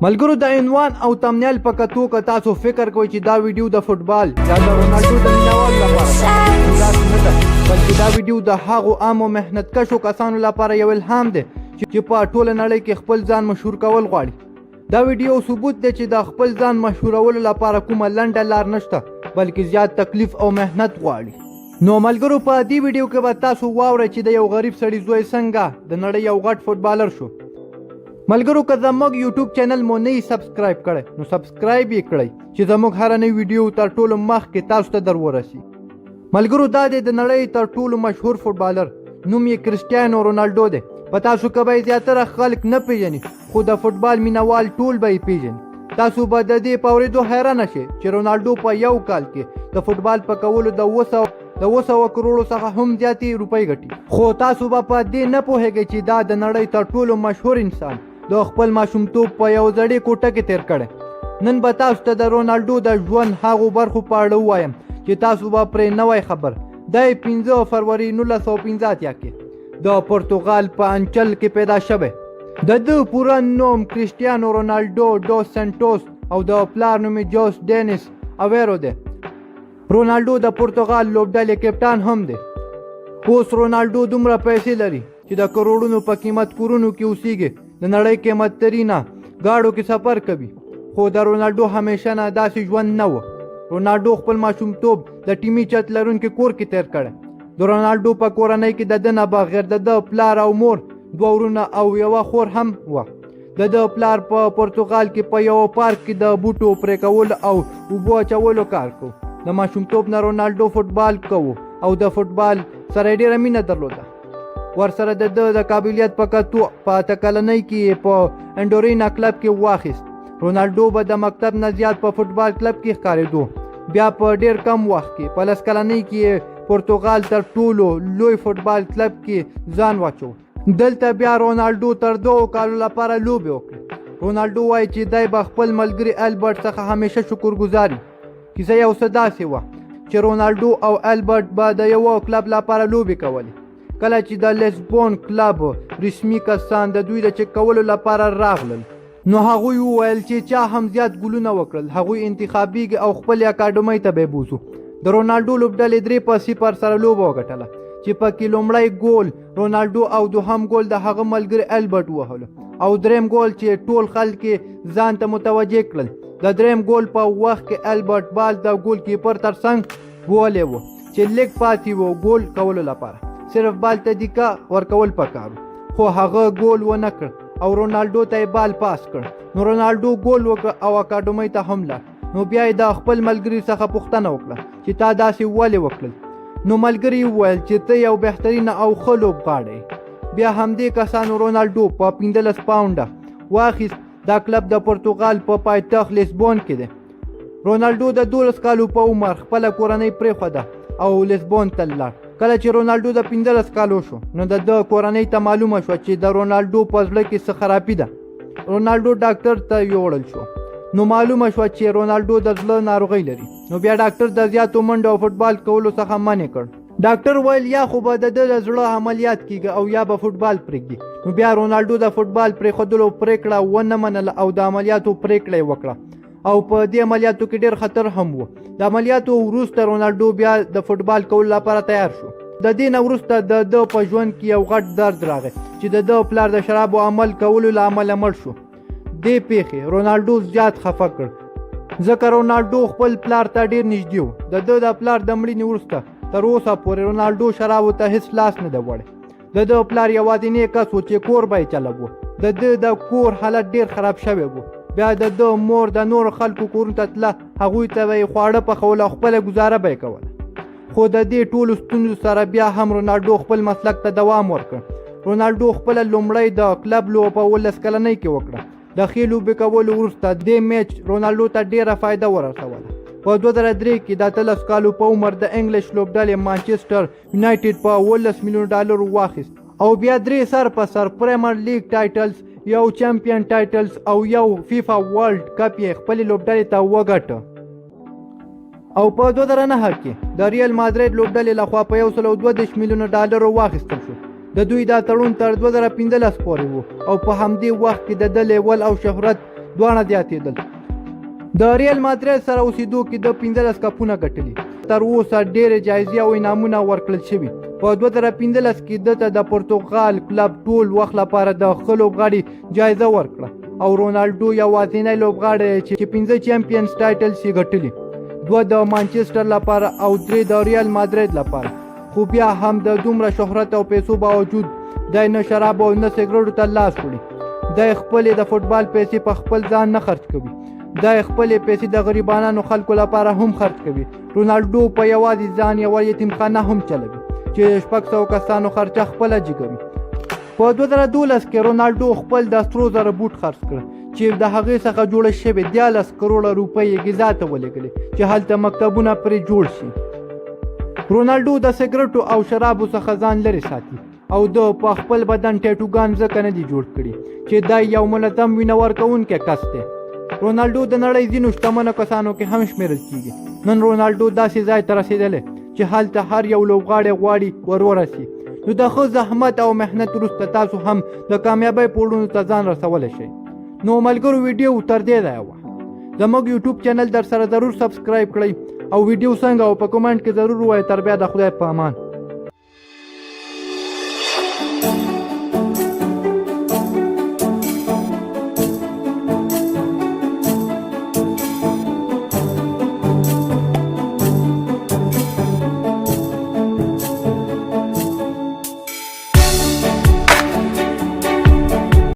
ملګرو د عنوان او تمنیل په کتو که تاسو فکر کوئ چې دا ویډیو د فوټبال یا د رونالډو د مینوال لپاره داسې نه ده، بلکې دا ویډیو د هغو عامو محنتکشو کسانو لپاره یو الهام دی چې په ټوله نړۍ کې خپل ځان مشهور کول غواړي. دا ویډیو ثبوت دی چې د خپل ځان مشهورولو لپاره کومه لنډه لار نشته، بلکې زیات تکلیف او محنت غواړي. نو ملګرو په دې ویډیو کې به تاسو واورئ چې د یو غریب سړي زوی څنګه د نړۍ یو غټ فوټبالر شو. ملګرو که زموږ یوټیوب چینل مو نه سبسکرایب کړی نو سبسکرایب یې کړئ چې زموږ هره نوې ویډیو تر ټولو مخکې تاسو ته در ورسي. ملګرو دا دی د نړۍ تر ټولو مشهور فوټبالر، نوم یې کرسټیانو رونالډو دی. په تاسو کې به زیاتره خلک نه پیژني، خو د فوټبال مینوال ټول به یې پیژني. تاسو به د دې په اورېدو حیرانه شئ چې رونالډو په یو کال کې د فوټبال په کولو د 200 کروڑو څخه هم زیاتې روپۍ ګټي. خو تاسو به په دې نه پوهیږئ چې دا د نړۍ تر ټولو مشهور انسان د خپل ماشومتوب په یو زړې کوټه کې تیر کړی. نن به تاسو ته د رونالډو د ژوند هغو برخو په اړه ووایم چې تاسو به پرې نه وای خبر. دی 5 فروری 1915 کې د پرتګال په انچل کې پیدا شوی. د ده پوره نوم کرسټیانو رونالډو ډوس سنټوس او د پلار نوم یې جوس ډینیس اویرو دی. رونالډو د پرتګال لوبډلې کپټان هم دی. اوس رونالډو دومره پیسې لري چې د کروڑونو په قیمت کورونو کې اوسیږي، د نړۍ قیمت ترینه گاډو کې سفر کوي. خو د رونالډو همیشه نه داسې ژوند نه و. رونالډو خپل ماشومتوب د ټیمي چت لرونکي کور کې تیر کړی. د رونالډو په کورنۍ کې د ده نه بغیر د ده پلار او مور، 2 ورونه او یوه خور هم وه. د ده پلار په پرتګال کې په یوه پارک کې د بوټو پرې کول او اوبو اچولو کار کوو. د ماشومتوب نه رونالډو فوټبال کوو او د فوټبال سره ډېره مینه درلوده. ورسره د ده د قابلیت په کتو په 8 کلنۍ کې په انډورینا کلب کې واخیست. رونالډو به د مکتب نه زیات په فوټبال کلب کې ښکارېدو. بیا په ډېر کم وخت کې په 10 کلنۍ کې پرتګال تر ټولو لوی فوټبال کلب کې ځان واچو. دلته بیا رونالډو تر 2 کالو لپاره لوبې وکړې. رونالډو وایي چې دی به خپل ملګري البرټ څخه همیشه شکرګزار وي. کیسه یو څه داسې وه چې رونالډو او البرټ به د یوه کلب لپاره لوبې کولې. کله چې د لیسبون کلب رسمي کسان د دوی د چک کولو لپاره راغلل، نو هغوی وویل چې چا هم زیات ګولونه وکړل هغوی انتخابیږي او خپل اکاډمۍ ته به بوزو. د رونالډو لوبډلې 3-0 سره لوبه وګټله چې پکې لومړی ګول رونالډو او دوهم ګول د هغه ملګري البرټ وهلو او دریم ګول چې ټول خلک ځان ته متوجه کړل. د دریم ګول په وخت کې البرټ بال د ګول کیپر ترڅنګ وهلی و چې لیګ پاتې و ګول کولو لپاره. صرف بال ته دیکا ورکول پکارو، خو هغه ګول ونه کړ او رونالډو ته بال پاس کړ. نو رونالډو ګول وکړ او اکاډمۍ ته هم لاړ. نو بیا یې د خپل ملګري څخه پوښتنه وکړه چې تا داسې ولې وکړل. نو ملګري وویل چې ته یو بهترین او ښه لوبغاړی. بیا همدې کسانو رونالډو په 15 پاونډه واخیست. دا کلب د پرتګال په پایتخت لیسبون کې دی. رونالډو د 12 کالو په عمر خپله کورنۍ پرېښوده او لیسبون ته لاړ. کله چې رونالډو د 15 کالو شو نو د ده کورنۍ ته معلومه شوه چې د رونالډو په زړه کې څه خرابي ده. رونالډو ډاکټر ته یوړل شو. نو معلومه شوه چې رونالډو د زړه ناروغۍ لري. نو بیا ډاکټر د زیاتو منډو او فوټبال کولو څخه منع کړ. ډاکټر ویل یا خو به د ده د زړه عملیات کیږي او یا به فوټبال پرېږدي. نو بیا رونالډو د فوټبال پرېښودلو پرېکړه ونه منله او د عملیاتو پرېکړه یې وکړه او په دې عملیاتو کې ډېر خطر هم و. د عملیاتو وروسته رونالډو بیا د فوټبال کولو لپاره تیار شو. د دې نه وروسته د ده په ژوند کې یو غټ درد راغی چې د ده پلار د شرابو عمل کولو له امله مړ شو. دې پیښې رونالډو زیات خفه کړ ځکه رونالډو خپل پلار ته ډېر نږدې و. د ده د پلار د مړینې وروسته تر اوسه پورې رونالډو شرابو ته هیڅ لاس نه دی وړی. د ده پلار یوازینی کس و چې کور به یې چلوه. د ده د کور حالت ډېر خراب شوی و. بیا د ده مور د نورو خلکو کورونو ته تله، هغوی ته به یې خواړه پخول او خپله ګزاره به یې کوله. خو د دې ټولو ستونزو سره بیا هم رونالډو خپل مسلک ته دوام ورکړ. رونالډو خپله لومړی د کلب لوبه په 19 کلنۍ کې وکړه. د ښې لوبې کولو وروسته دې میچ رونالډو ته ډېره فایده ورسوله. په 2003 کې د 13 کالو په عمر د انګلیش لوبډلې مانچسټر یونایټډ په 18 میلیون ډالرو واخیست او بیا 3 سر په سر پریمیر لیګ ټایټلز، یو چمپیون ټایټلز او یو فیفا ورلد کپ یې خپلې لوبډلې ته وګټه. او په 2009 کې د ریال مادرید لوبډلې لخوا په 122 میلیون ډالرو واخیستل شو. د دوی دا تړون تر 2015 پورې و او په همدې وخت کې د ده لیول او شهرت دواړه زیاتېدل. د ریال مادرید سره اوسېدو کې د 15 کپونه ګټلي. تر اوسه ډېرې جایزې او انعامونه ورکړل شوي. په 2015 کې دته د پرتګال کلب ټول وخت لپاره د ښه لوبغاړي جایزه ورکړه او رونالډو یوازینی لوبغاړی چې 15 چیمپیونز ټایټلز یې ګټلي، 2 د مانچسټر لپاره او 3 د ریال مادرید لپاره. خو بیا هم د دومره شهرت او پیسو باوجود دی نه شراب او نه سګرټو ته لاس وړي. دی خپلې د فوټبال پیسې په خپل ځان نه خرج کوي. دی خپلې پیسې د غریبانو خلکو لپاره هم خرج کوي. رونالډو په یوازې ځان یوه یتیمخانه هم چلوي چې 600 کسانو خرچه خپله جګوي. په 2012 کې رونالډو خپل د سرو زرو بوټ خرڅ کړ چې د هغې څخه جوړه شوې 13 کروړه روپۍ یې غذا ته ولېږلې چې هلته مکتبونه پرې جوړ شي. رونالډو د سګرټو او شرابو څخه ځان لرې ساتي او د په خپل بدن ټیټوګان ځکه نه دي جوړ کړي چې دا یو منظم وینه ورکوونکی کس دی. رونالډو د نړۍ ځینو شتمنو کسانو کې هم شمیرل کیږي. نن رونالډو داسې ځای ته رسېدلی چې هلته هر یو لوبغاړی غواړي ورسي. نو د ښه زحمت او محنت وروسته تاسو هم د کامیابۍ پوړونو ته ځان رسولی شئ. نو ملګرو ویډیو تر دې ځایه وه. زموږ یوټیوب چینل در سره ضرور سبسکرایب کړئ او ویډیو څنګه او په کومنټ کې ضرور ووایئ. تر بیا د خدای په امان.